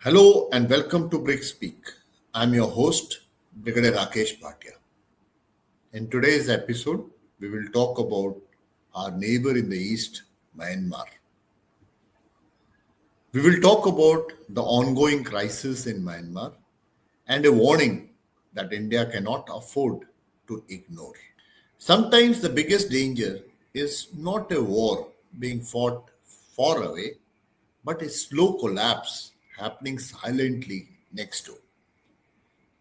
Hello and welcome to Briggspeak. I'm your host, Brigadier Rakesh Bhatia. In today's episode, we will talk about our neighbor in the east, Myanmar. We will talk about the ongoing crisis in Myanmar and a warning that India cannot afford to ignore. Sometimes the biggest danger is not a war being fought far away, but a slow collapse happening silently next door.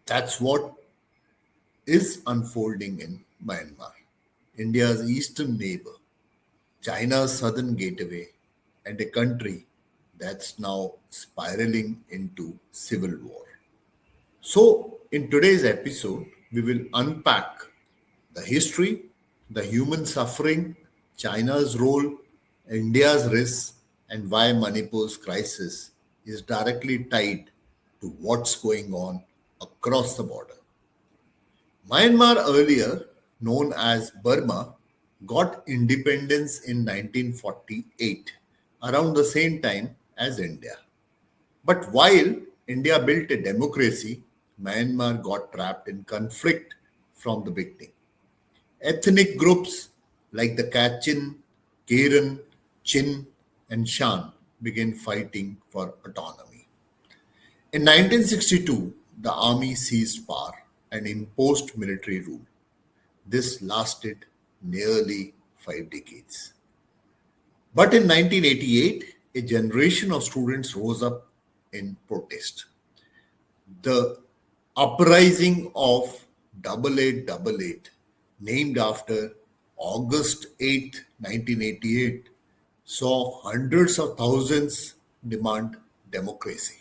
That's what is unfolding in Myanmar, India's eastern neighbor, China's southern gateway, and a country that's now spiraling into civil war. So, in today's episode, we will unpack the history, the human suffering, China's role, India's risks, and why Manipur's crisis is directly tied to what's going on across the border. Myanmar, earlier known as Burma, got independence in 1948, around the same time as India. But while India built a democracy, Myanmar got trapped in conflict from the beginning. Ethnic groups like the Kachin, Karen, Chin, and Shan began fighting for autonomy. In 1962, the army seized power and imposed military rule. This lasted nearly 5 decades. But in 1988, a generation of students rose up in protest. The Uprising of 8888, named after August 8, 1988, saw hundreds of thousands demand democracy.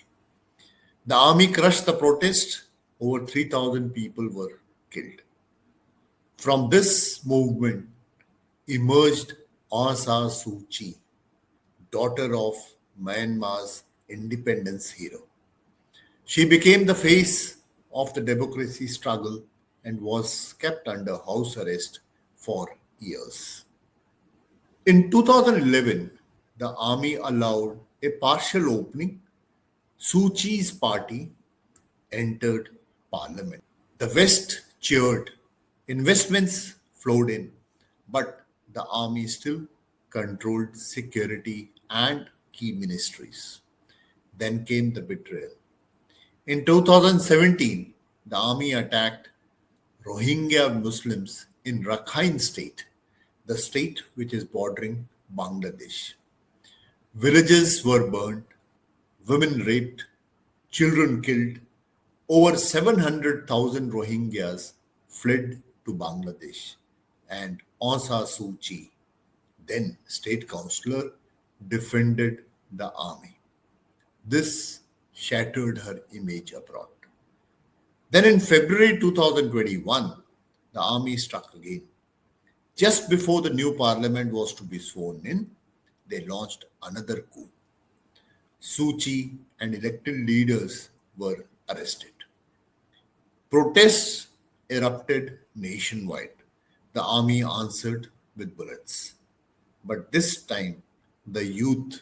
The army crushed the protest, over 3,000 people were killed. From this movement emerged Aung San Suu Kyi, daughter of Myanmar's independence hero. She became the face of the democracy struggle and was kept under house arrest for years. In 2011, the army allowed a partial opening. Suu Kyi's party entered parliament. The West cheered, investments flowed in, but the army still controlled security and key ministries. Then came the betrayal. In 2017, the army attacked Rohingya Muslims in Rakhine State, the state which is bordering Bangladesh. Villages were burned, women raped, children killed. Over 700,000 Rohingyas fled to Bangladesh, and Aung San Suu Kyi, then state councillor, defended the army. This shattered her image abroad. Then in February 2021, the army struck again. Just before the new parliament was to be sworn in, they launched another coup. Suu Kyi and elected leaders were arrested. Protests erupted nationwide. The army answered with bullets. But this time, the youth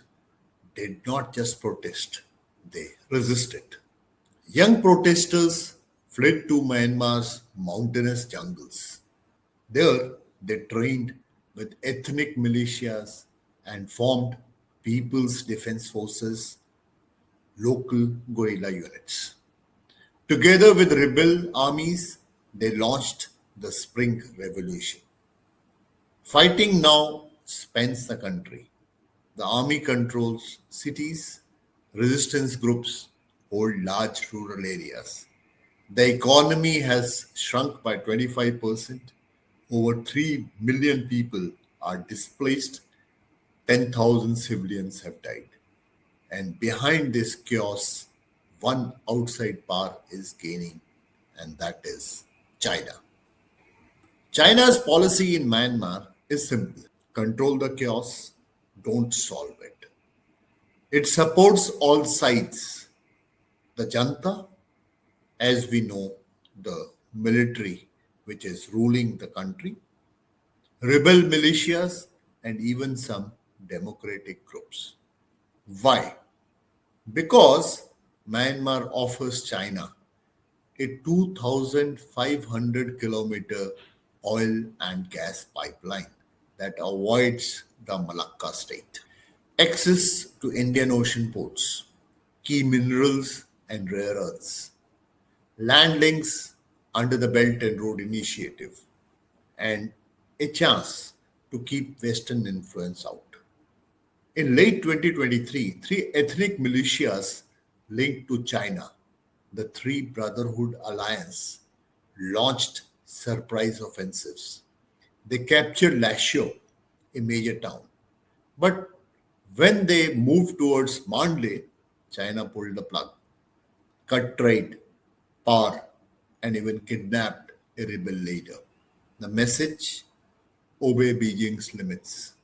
did not just protest, they resisted. Young protesters fled to Myanmar's mountainous jungles. There, they trained with ethnic militias and formed People's Defense Forces, local guerrilla units. Together with rebel armies, they launched the Spring Revolution. Fighting now spans the country. The army controls cities, resistance groups hold large rural areas. The economy has shrunk by 25%. Over 3 million people are displaced. 10,000 civilians have died. And behind this chaos, one outside power is gaining, and that is China. China's policy in Myanmar is simple: control the chaos, don't solve it. It supports all sides: the Janta, as we know, the military which is ruling the country, rebel militias, and even some democratic groups. Why? Because Myanmar offers China a 2,500 kilometer oil and gas pipeline that avoids the Malacca state. Access to Indian Ocean ports, key minerals and rare earths, land links under the Belt and Road Initiative, and a chance to keep Western influence out. In late 2023, three ethnic militias linked to China, the Three Brotherhood Alliance, launched surprise offensives. They captured Lashio, a major town. But when they moved towards Mandalay, China pulled the plug, cut trade, power, and even kidnapped a rebel leader. The message: obey Beijing's limits.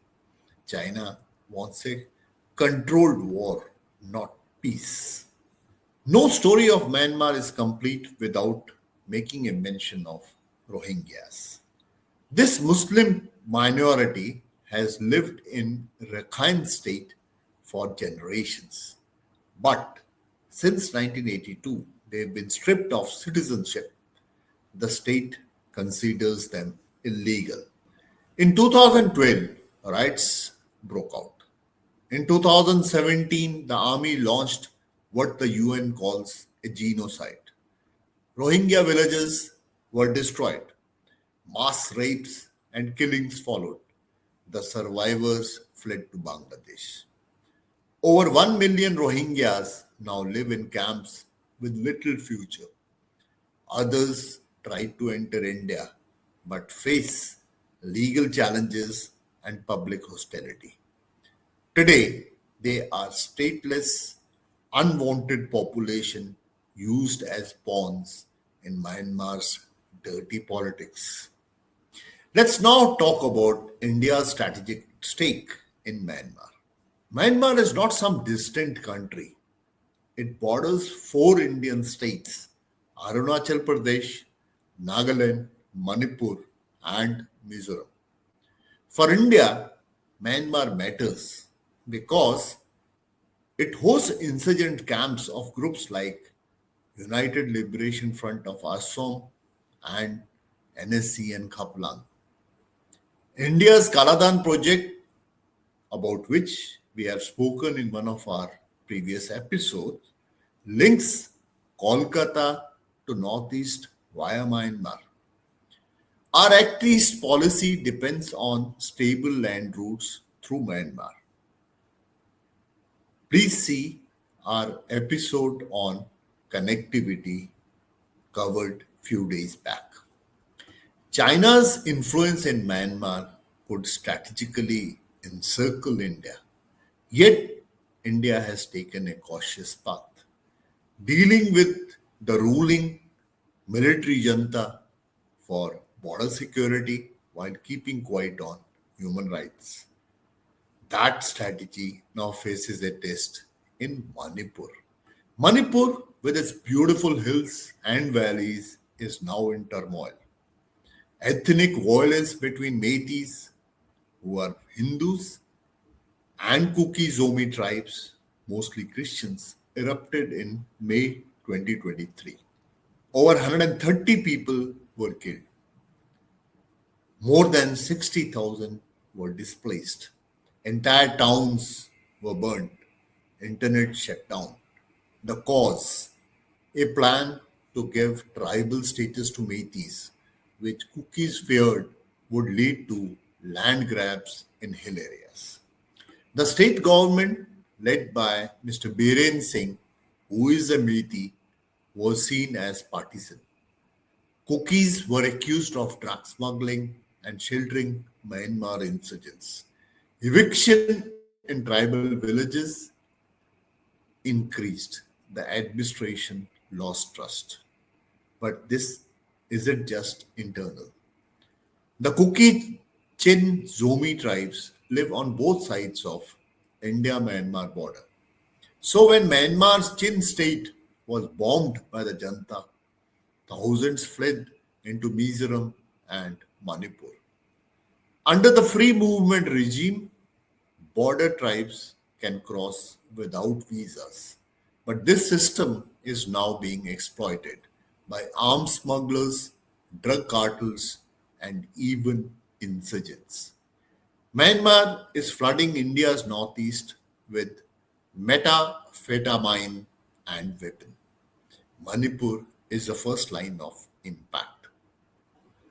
China wants a controlled war, not peace. No story of Myanmar is complete without making a mention of Rohingyas. This Muslim minority has lived in Rakhine state for generations. But since 1982, they've been stripped of citizenship. The state considers them illegal. In 2012, riots broke out. In 2017, the army launched what the UN calls a genocide. Rohingya villages were destroyed. Mass rapes and killings followed. The survivors fled to Bangladesh. Over 1 million Rohingyas now live in camps with little future. Others tried to enter India but face legal challenges and public hostility. Today, they are stateless, unwanted population used as pawns in Myanmar's dirty politics. Let's now talk about India's strategic stake in Myanmar. Myanmar is not some distant country. It borders four Indian states: Arunachal Pradesh, Nagaland, Manipur, and Mizoram. For India, Myanmar matters because it hosts insurgent camps of groups like United Liberation Front of Assam and NSC and Khaplang. India's Kaladan project, about which we have spoken in one of our previous episodes, links Kolkata to Northeast via Myanmar. Our Act East policy depends on stable land routes through Myanmar. Please see our episode on connectivity covered few days back. China's influence in Myanmar could strategically encircle India. Yet, India has taken a cautious path, dealing with the ruling military junta for border security while keeping quiet on human rights. That strategy now faces a test in Manipur. Manipur, with its beautiful hills and valleys, is now in turmoil. Ethnic violence between Métis, who are Hindus, and Kuki Zomi tribes, mostly Christians, erupted in May 2023. Over 130 people were killed. More than 60,000 were displaced. Entire towns were burnt. Internet shut down. The cause: a plan to give tribal status to Métis, which Cookies feared would lead to land grabs in hill areas. The state government, led by Mr. Biren Singh, who is a Métis, was seen as partisan. Cookies were accused of drug smuggling and sheltering Myanmar insurgents. Eviction in tribal villages increased. The administration lost trust. But this isn't just internal. The Kuki Chin Zomi tribes live on both sides of India-Myanmar border. So when Myanmar's Chin state was bombed by the junta, thousands fled into Mizoram and Manipur. Under the free movement regime, border tribes can cross without visas. But this system is now being exploited by arms smugglers, drug cartels, and even insurgents. Myanmar is flooding India's northeast with methamphetamine and weapons. Manipur is the first line of impact.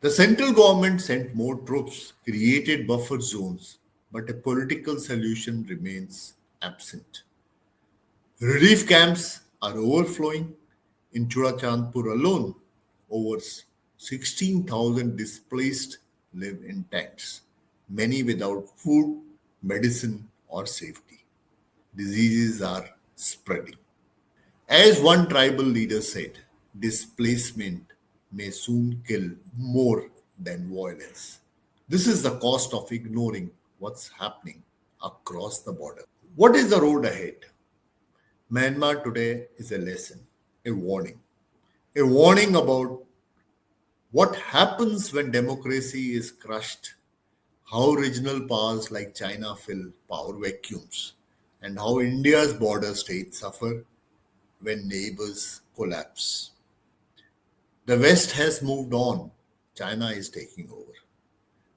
The central government sent more troops, created buffer zones, but a political solution remains absent. Relief camps are overflowing. In Churachandpur alone, over 16,000 displaced live in tents, many without food, medicine, or safety. Diseases are spreading. As one tribal leader said, displacement may soon kill more than violence. This is the cost of ignoring what's happening across the border. What is the road ahead? Myanmar today is a lesson, a warning about what happens when democracy is crushed, how regional powers like China fill power vacuums, and how India's border states suffer when neighbors collapse. The West has moved on, China is taking over.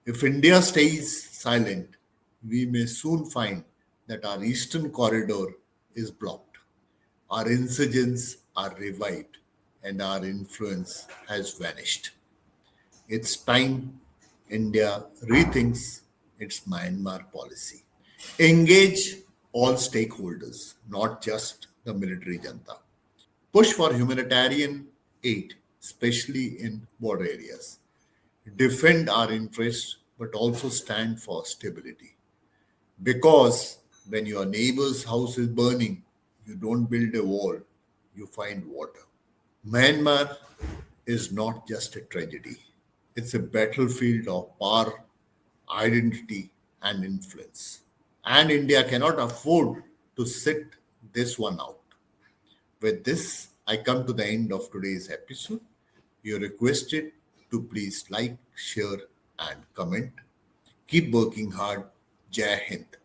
If India stays silent, we may soon find that our eastern corridor is blocked, our insurgents are revived, and our influence has vanished. It's time India rethinks its Myanmar policy. Engage all stakeholders, not just the military junta. Push for humanitarian aid, especially in border areas. Defend our interests, but also stand for stability. Because when your neighbor's house is burning, you don't build a wall, you find water. Myanmar is not just a tragedy, it's a battlefield of power, identity, and influence. And India cannot afford to sit this one out. With this, I come to the end of today's episode. You're requested to please like, share, and comment. Keep working hard. Jai Hind.